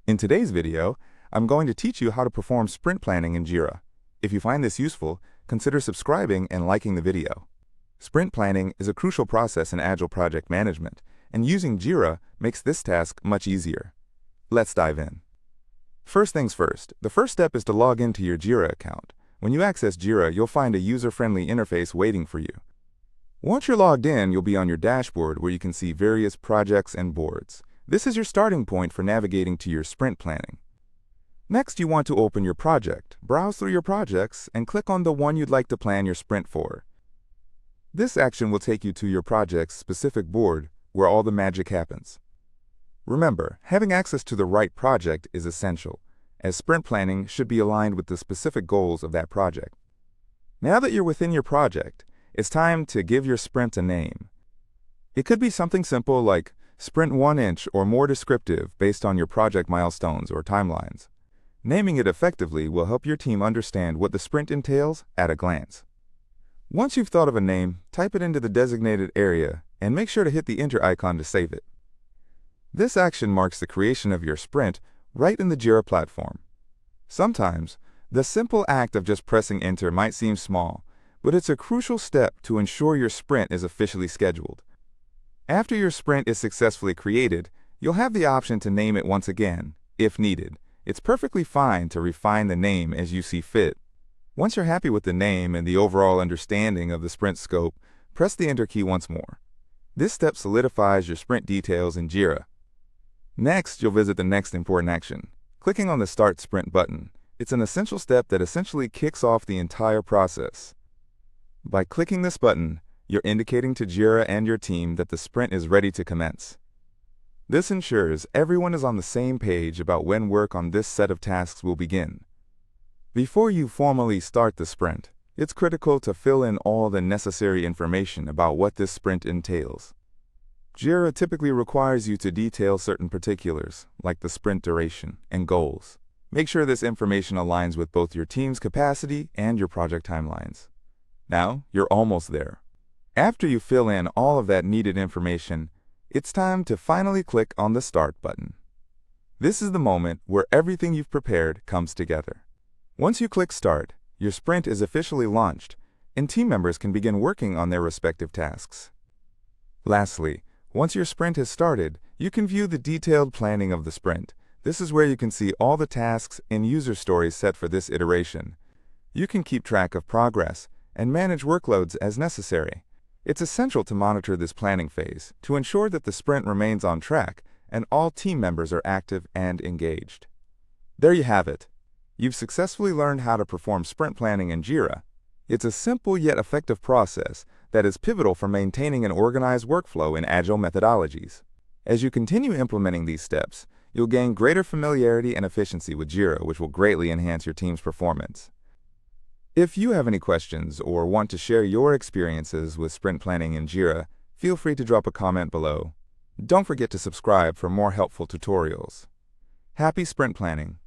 In today's video, I'm going to teach you how to perform sprint planning in Jira. If you find this useful, consider subscribing and liking the video. Sprint planning is a crucial process in Agile project management, and using Jira makes this task much easier. Let's dive in. First things first, the first step is to log into your Jira account. When you access Jira, you'll find a user-friendly interface waiting for you. Once you're logged in, you'll be on your dashboard where you can see various projects and boards. This is your starting point for navigating to your sprint planning. Next, you want to open your project, browse through your projects, and click on the one you'd like to plan your sprint for. This action will take you to your project's specific board where all the magic happens. Remember, having access to the right project is essential, as sprint planning should be aligned with the specific goals of that project. Now that you're within your project, it's time to give your sprint a name. It could be something simple like Sprint 1 inch or more descriptive based on your project milestones or timelines. Naming it effectively will help your team understand what the sprint entails at a glance. Once you've thought of a name, type it into the designated area and make sure to hit the Enter icon to save it. This action marks the creation of your sprint right in the Jira platform. Sometimes, the simple act of just pressing Enter might seem small, but it's a crucial step to ensure your sprint is officially scheduled. After your sprint is successfully created, you'll have the option to name it once again, if needed. It's perfectly fine to refine the name as you see fit. Once you're happy with the name and the overall understanding of the sprint scope, press the Enter key once more. This step solidifies your sprint details in Jira. Next, you'll visit the next important action, clicking on the Start Sprint button. It's an essential step that essentially kicks off the entire process. By clicking this button, you're indicating to Jira and your team that the sprint is ready to commence. This ensures everyone is on the same page about when work on this set of tasks will begin. Before you formally start the sprint, it's critical to fill in all the necessary information about what this sprint entails. Jira typically requires you to detail certain particulars, like the sprint duration and goals. Make sure this information aligns with both your team's capacity and your project timelines. Now, you're almost there. After you fill in all of that needed information, it's time to finally click on the Start button. This is the moment where everything you've prepared comes together. Once you click Start, your sprint is officially launched, and team members can begin working on their respective tasks. Lastly, once your sprint has started, you can view the detailed planning of the sprint. This is where you can see all the tasks and user stories set for this iteration. You can keep track of progress and manage workloads as necessary. It's essential to monitor this planning phase to ensure that the sprint remains on track and all team members are active and engaged. There you have it. You've successfully learned how to perform sprint planning in Jira. It's a simple yet effective process that is pivotal for maintaining an organized workflow in Agile methodologies. As you continue implementing these steps, you'll gain greater familiarity and efficiency with Jira, which will greatly enhance your team's performance. If you have any questions or want to share your experiences with sprint planning in Jira, feel free to drop a comment below. Don't forget to subscribe for more helpful tutorials. Happy sprint planning!